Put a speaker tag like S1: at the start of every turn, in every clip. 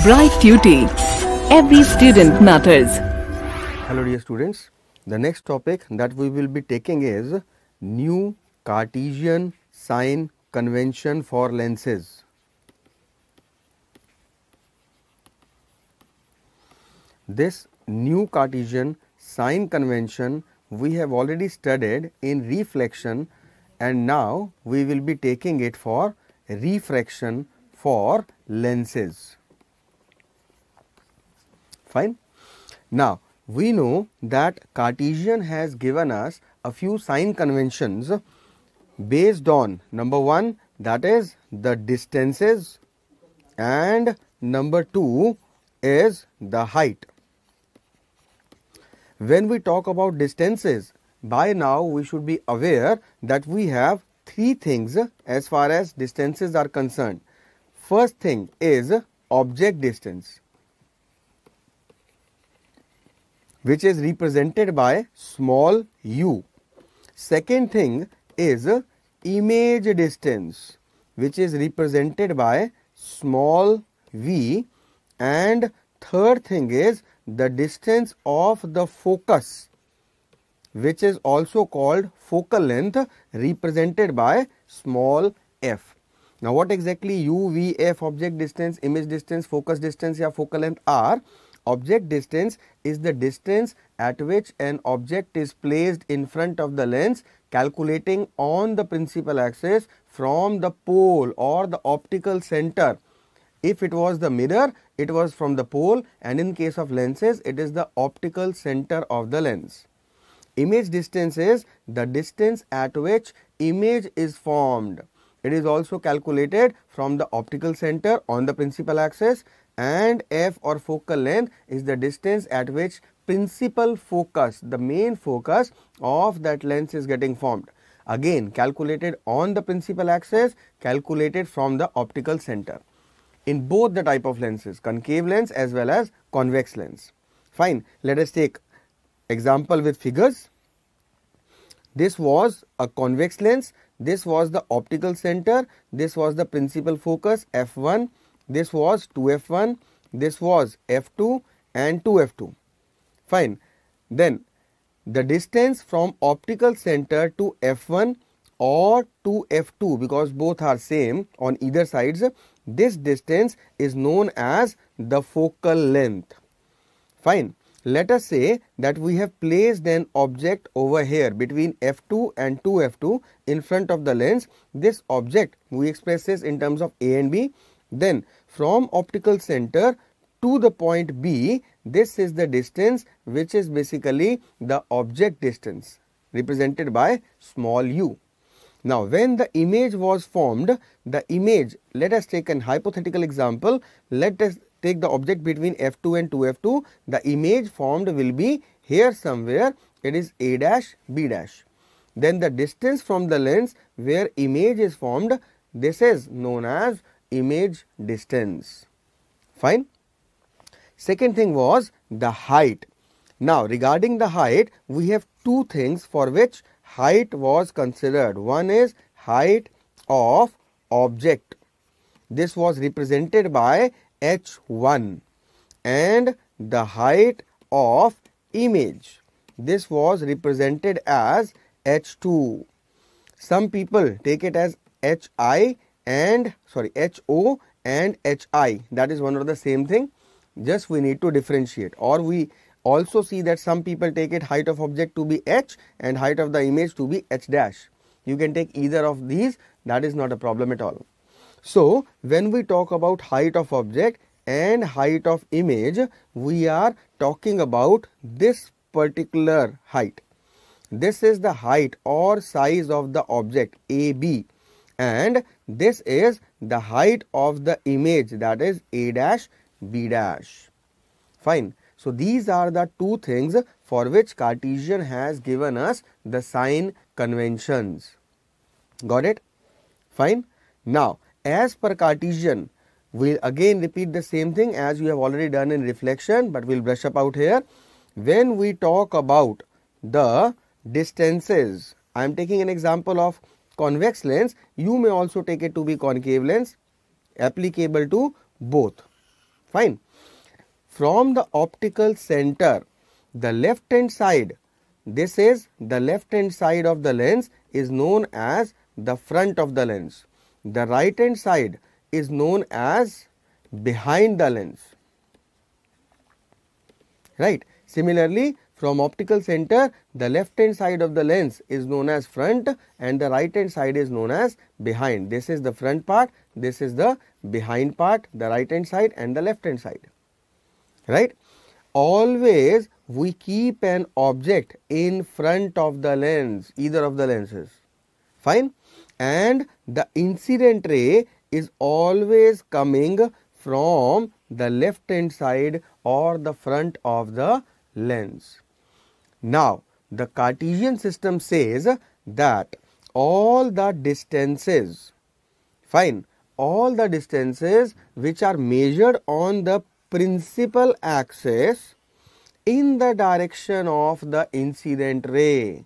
S1: Bright Tuty. Every student matters.
S2: Hello dear students, the next topic that we will be taking is new Cartesian sign convention for lenses. This new Cartesian sign convention we have already studied in reflection, and now we will be taking it for refraction for lenses. Fine. Now, we know that Cartesian has given us a few sign conventions based on number one, that is the distances, and number two is the height. When we talk about distances, by now we should be aware that we have three things as far as distances are concerned. First thing is object distance, which is represented by small u. Second thing is image distance, which is represented by small v. And third thing is the distance of the focus, which is also called focal length, represented by small f. Now, what exactly u, v, f, object distance, image distance, focus distance या focal length are? Object distance is the distance at which an object is placed in front of the lens, calculating on the principal axis from the pole or the optical center. If it was the mirror, it was from the pole, and in case of lenses, it is the optical center of the lens. Image distance is the distance at which image is formed. It is also calculated from the optical center on the principal axis, and f or focal length is the distance at which principal focus, the main focus of that lens, is getting formed. Again, calculated on the principal axis, calculated from the optical center. In both the type of lenses, concave lens as well as convex lens. Fine. Let us take example with figures. This was a convex lens, this was the optical center, this was the principal focus f1, this was 2f1, this was f2 and 2f2. Fine. Then the distance from optical center to f1 or to f2, because both are same on either sides, this distance is known as the focal length. Fine. Let us say that we have placed an object over here between f2 and 2f2 in front of the lens. This object we express this in terms of a and b. Then from optical center to the point B, this is the distance, which is basically the object distance, represented by small u. Now, when the image was formed, the image, let us take an hypothetical example. Let us take the object between f2 and 2f2. The image formed will be here somewhere. It is a dash, b dash. Then the distance from the lens where image is formed, this is known as image distance. Fine. Second thing was the height. Now, regarding the height, we have two things for which height was considered. One is height of object. This was represented by h1, and the height of image. This was represented as h2. Some people take it as hi and ho and hi. That is one of the same thing. Just we need to differentiate. Or we also see that some people take it height of object to be h and height of the image to be h dash. You can take either of these. That is not a problem at all. So, when we talk about height of object and height of image, we are talking about this particular height. This is the height or size of the object AB, and this is the height of the image, that is A dash, B dash. Fine. So, these are the two things for which Cartesian has given us the sign conventions. Got it? Fine. Now, as per Cartesian, we will again repeat the same thing as we have already done in reflection, but we will brush up out here. When we talk about the distances, I am taking an example of convex lens. You may also take it to be concave lens, applicable to both. Fine. From the optical center, the left hand side, this is the left hand side of the lens, is known as the front of the lens. The right hand side is known as behind the lens. Right. Similarly, from optical center, the left hand side of the lens is known as front and the right hand side is known as behind. This is the front part, this is the behind part, the right hand side and the left hand side. Right. Always we keep an object in front of the lens, either of the lenses. Fine. And the incident ray is always coming from the left hand side or the front of the lens. Now, the Cartesian system says that all the distances, fine, all the distances which are measured on the principal axis in the direction of the incident ray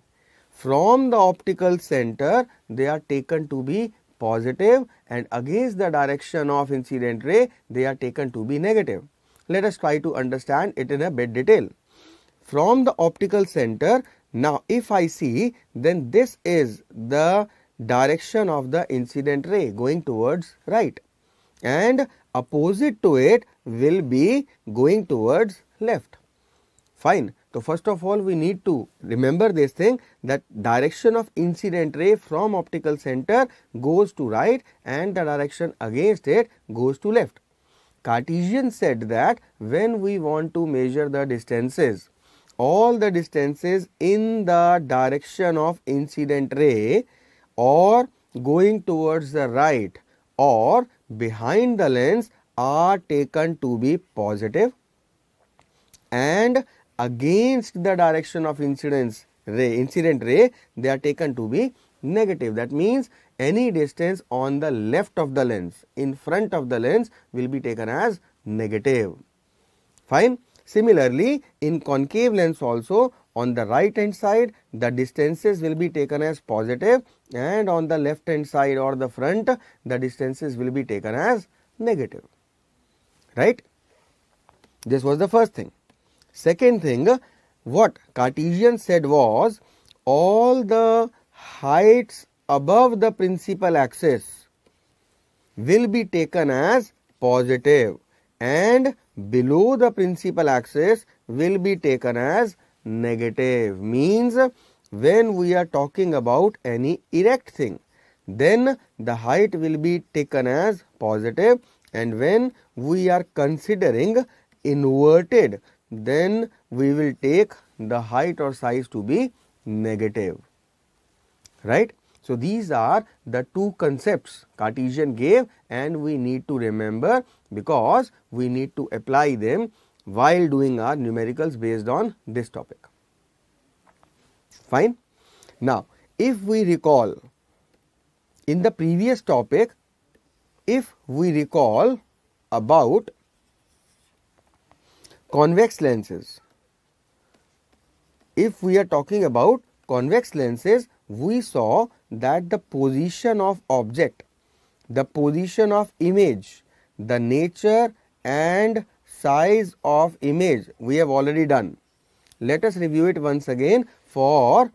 S2: from the optical center, they are taken to be positive, and against the direction of incident ray, they are taken to be negative. Let us try to understand it in a bit detail. From the optical center, now if I see, then this is the direction of the incident ray going towards right, and opposite to it will be going towards left. Fine. So, first of all, we need to remember this thing, that direction of incident ray from optical center goes to right and the direction against it goes to left. Cartesian said that when we want to measure the distances, all the distances in the direction of incident ray or going towards the right or behind the lens are taken to be positive, and against the direction of incident ray, they are taken to be negative. That means any distance on the left of the lens, in front of the lens, will be taken as negative. Fine. Similarly, in concave lens also, on the right hand side, the distances will be taken as positive, and on the left hand side or the front, the distances will be taken as negative. Right. This was the first thing. Second thing, what Cartesian said was, all the heights above the principal axis will be taken as positive and below the principal axis will be taken as negative. Means when we are talking about any erect thing, then the height will be taken as positive, and when we are considering inverted, then we will take the height or size to be negative. Right. So, these are the two concepts Cartesian gave, and we need to remember because we need to apply them while doing our numericals based on this topic. Fine. Now, if we recall in the previous topic, if we recall about convex lenses, if we are talking about convex lenses, we saw that the position of object, the position of image, the nature and size of image we have already done. Let us review it once again for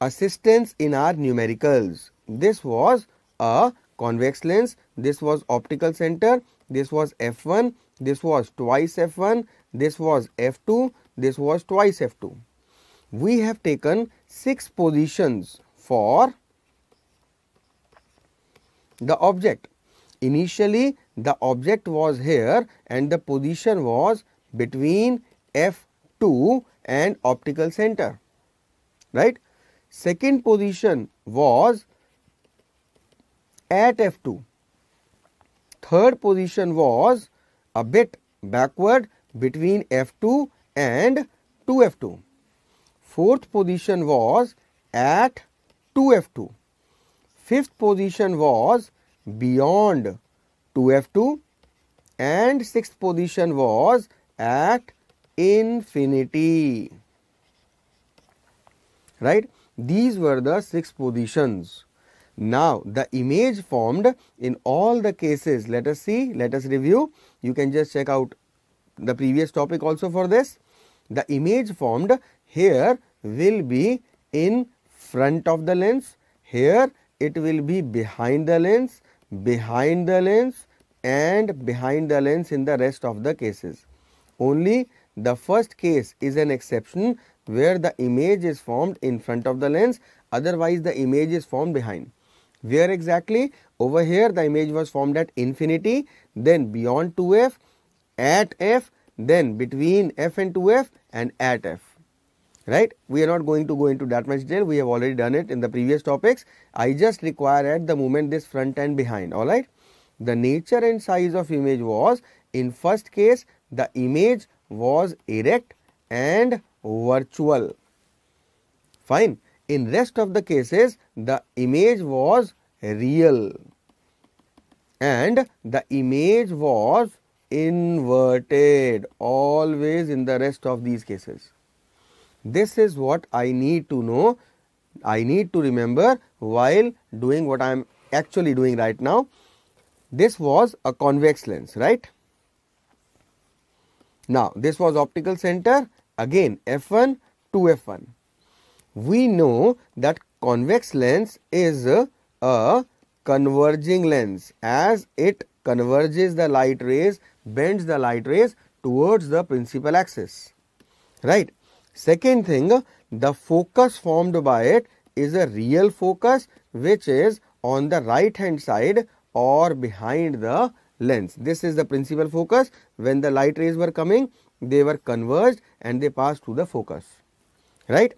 S2: assistance in our numericals. This was a convex lens, this was optical center, this was f1, this was twice f1, this was f2, this was twice f2. We have taken 6 positions for the object. Initially, the object was here and the position was between f2 and optical center. Right. Second position was at f2. Third position was a bit backward between f2 and 2f2. Fourth position was at 2f2. Fifth position was beyond 2f2, and sixth position was at infinity. Right. These were the 6 positions. Now, the image formed in all the cases, let us see, let us review. You can just check out the previous topic also for this. The image formed here will be in front of the lens, here it will be behind the lens, and behind the lens in the rest of the cases. Only the first case is an exception where the image is formed in front of the lens, otherwise the image is formed behind. Where exactly? Over here the image was formed at infinity, then beyond 2f, at f, then between f and 2f, and at f. Right? We are not going to go into that much detail, we have already done it in the previous topics. I just require at the moment this front and behind. Alright? The nature and size of image was, in first case the image was erect and virtual. Fine. In rest of the cases the image was real and the image was inverted, always in the rest of these cases. This is what I need to know, I need to remember while doing what I am actually doing right now. This was a convex lens, right? Now, this was optical center, again f1 to f1. We know that convex lens is a converging lens, as it converges the light rays, bends the light rays towards the principal axis, right? Second thing, the focus formed by it is a real focus which is on the right hand side or behind the lens. This is the principal focus. When the light rays were coming, they were converged and they passed through the focus, right?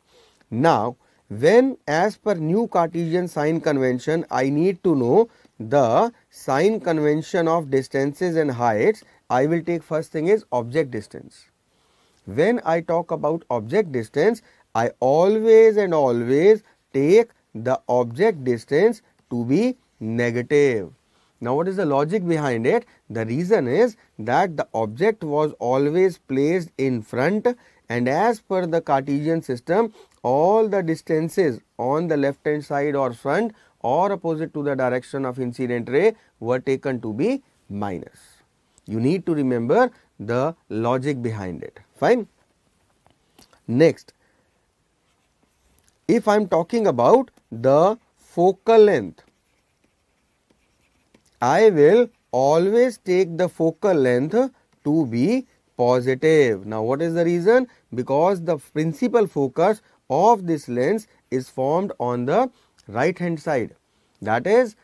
S2: Now, when as per new Cartesian sign convention, I need to know the sign convention of distances and heights, I will take first thing is object distance. When I talk about object distance, I always and always take the object distance to be negative. Now, what is the logic behind it? The reason is that the object was always placed in front, and as per the Cartesian system, all the distances on the left hand side or front or opposite to the direction of incident ray were taken to be minus. You need to remember the logic behind it. Fine. Next, if I am talking about the focal length, I will always take the focal length to be positive. Now, what is the reason? Because the principal focus of this lens is formed on the right hand side, that is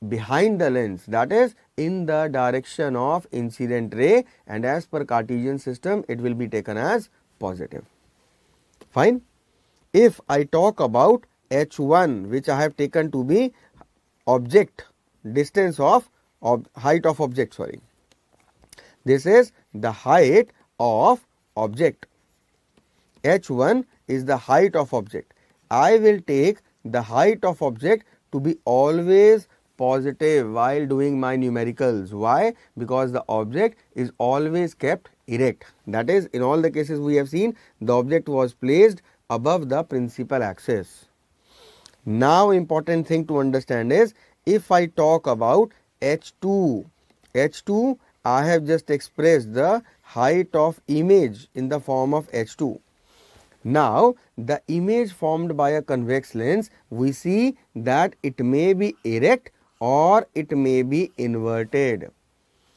S2: behind the lens, that is in the direction of incident ray, and as per Cartesian system it will be taken as positive. Fine. If I talk about h1, which I have taken to be object distance of height of object, sorry, this is the height of object. h1 is the height of object. I will take the height of object to be always positive while doing my numericals. Why? Because the object is always kept erect. That is, in all the cases we have seen, the object was placed above the principal axis. Now, important thing to understand is, if I talk about h2, I have just expressed the height of image in the form of h2. Now, the image formed by a convex lens, we see that it may be erect or it may be inverted.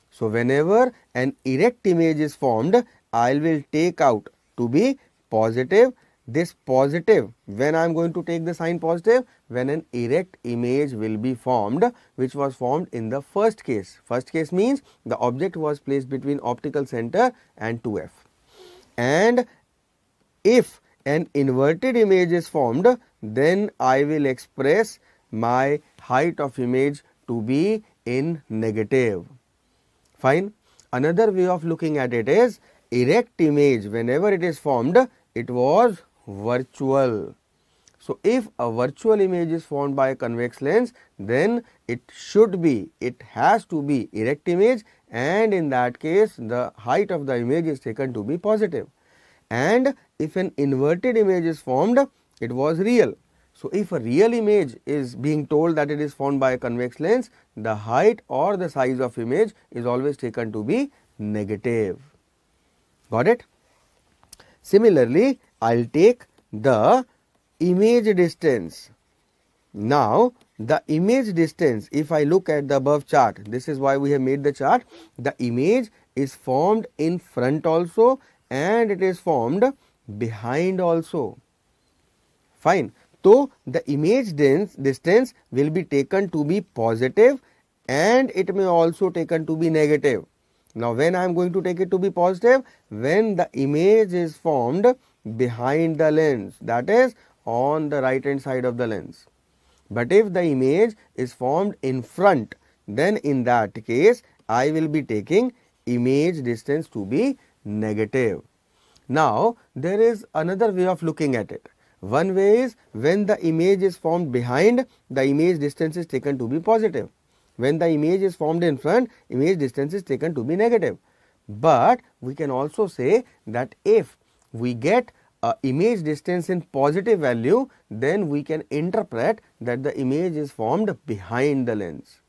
S2: So, whenever an erect image is formed, I will take out to be positive. This positive, when I am going to take the sign positive, when an erect image will be formed, which was formed in the first case. First case means the object was placed between optical center and 2f. And if an inverted image is formed, then I will express my height of image to be in negative. Fine. Another way of looking at it is, erect image, whenever it is formed, it was virtual. So, if a virtual image is formed by a convex lens, then it has to be erect image, and in that case the height of the image is taken to be positive. And if an inverted image is formed, it was real. So if a real image is being told that it is formed by a convex lens, the height or the size of image is always taken to be negative. Got it? Similarly, I will take the image distance. Now, the image distance, if I look at the above chart, this is why we have made the chart. The image is formed in front also and it is formed behind also. Fine. So, the image distance will be taken to be positive and it may also taken to be negative. Now, when I am going to take it to be positive? When the image is formed behind the lens, that is on the right hand side of the lens. But if the image is formed in front, then in that case I will be taking image distance to be negative. Now, there is another way of looking at it. One way is when the image is formed behind, the image distance is taken to be positive. When the image is formed in front, image distance is taken to be negative. But we can also say that if we get a image distance in positive value, then we can interpret that the image is formed behind the lens,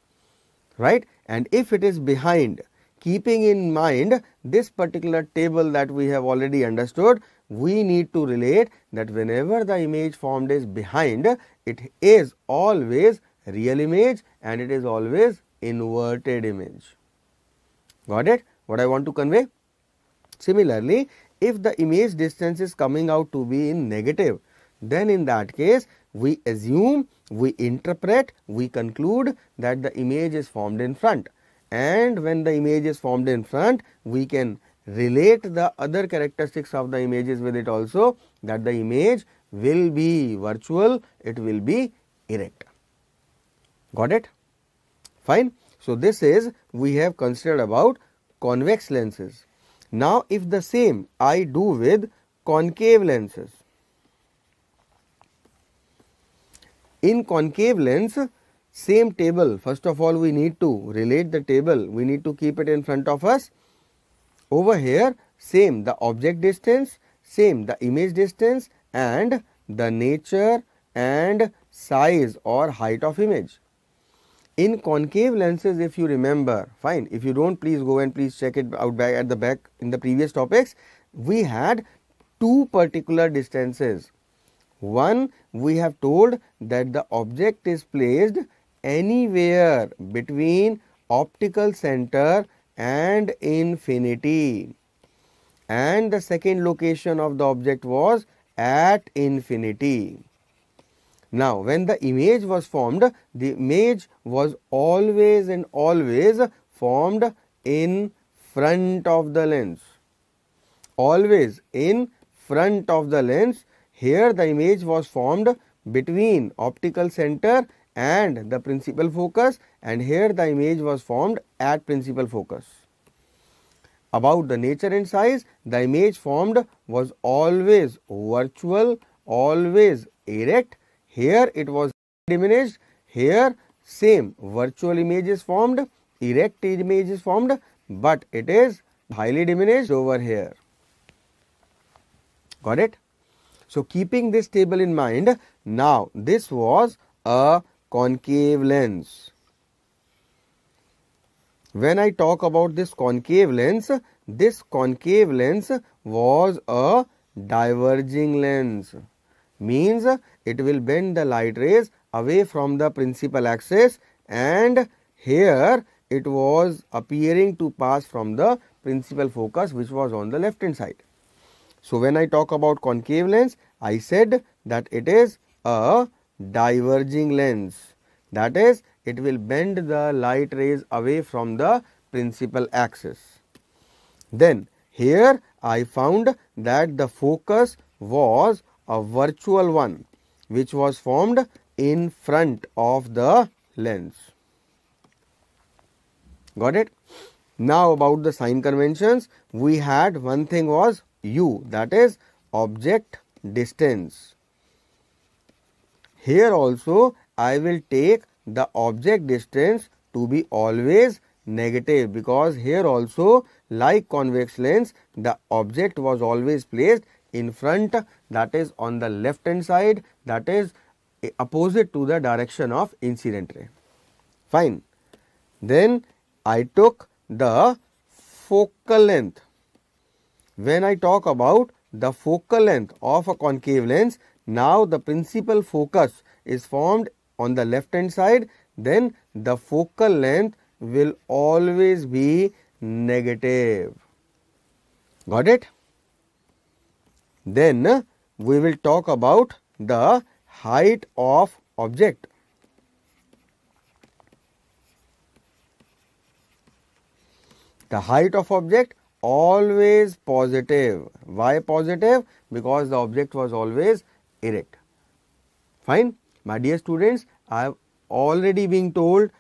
S2: right? And if it is behind, keeping in mind this particular table that we have already understood, we need to relate that whenever the image formed is behind, it is always real image and it is always inverted image. Got it? What I want to convey? Similarly, if the image distance is coming out to be in negative, then in that case we assume, we interpret, we conclude that the image is formed in front. And when the image is formed in front, we can relate the other characteristics of the images with it also, that the image will be virtual, it will be erect. Got it? Fine. So, this is we have considered about convex lenses. Now, if the same I do with concave lenses. In concave lens, same table. First of all, we need to relate the table. We need to keep it in front of us. Over here, same the object distance, same the image distance and the nature and size or height of image. In concave lenses, if you remember, fine. If you don't, please go and please check it out back at the back in the previous topics. We had two particular distances. One, we have told that the object is placed anywhere between optical center and infinity, and the second location of the object was at infinity. Now, when the image was formed, the image was always and always formed in front of the lens. Always in front of the lens. Here the image was formed between optical center and the principal focus, and here the image was formed at principal focus. About the nature and size, the image formed was always virtual, always erect. Here it was diminished, here same virtual image is formed, erect image is formed, but it is highly diminished over here. Got it? So, keeping this table in mind, now this was a concave lens. When I talk about this concave lens was a diverging lens. Means it will bend the light rays away from the principal axis, and here it was appearing to pass from the principal focus, which was on the left hand side. So, when I talk about concave lens, I said that it is a diverging lens. That is, it will bend the light rays away from the principal axis. Then, here I found that the focus was a virtual one, which was formed in front of the lens. Got it? Now, about the sign conventions, we had one thing was U, that is object distance. Here also I will take the object distance to be always negative, because here also, like convex lens, the object was always placed in front, that is on the left hand side, that is opposite to the direction of incident ray. Fine. Then I took the focal length. When I talk about the focal length of a concave lens, now the principal focus is formed on the left hand side, then the focal length will always be negative. Got it? Then we will talk about the height of object. The height of object always positive. Why positive? Because the object was always erect. Fine. My dear students, I have already been told,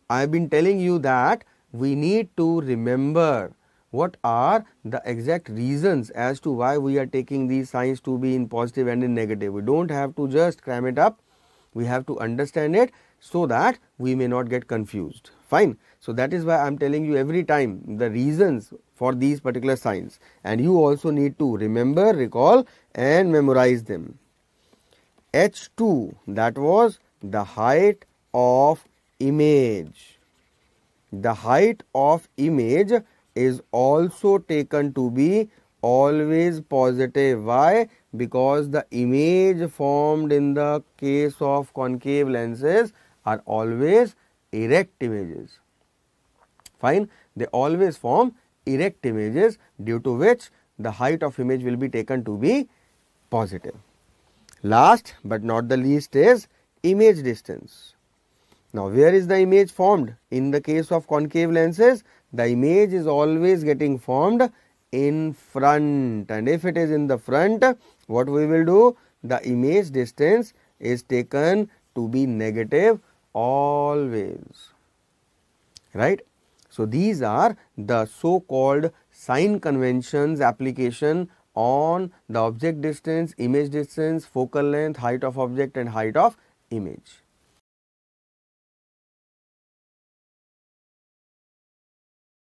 S2: I have been telling you that we need to remember what are the exact reasons as to why we are taking these signs to be in positive and in negative. We don't have to just cram it up. We have to understand it so that we may not get confused. Fine. So that is why I am telling you every time the reasons for these particular signs, and you also need to remember, recall and memorize them. H2, that was the height of image. The height of image is also taken to be always positive. Why? Because the image formed in the case of concave lenses are always erect images. Fine. They always form erect images, due to which the height of image will be taken to be positive. Last but not the least is image distance. Now, where is the image formed? In the case of concave lenses, the image is always getting formed in front, and if it is in the front, what we will do? The image distance is taken to be negative always, right? So these are the so called sign conventions application on the object distance, image distance, focal length, height of object and height of image.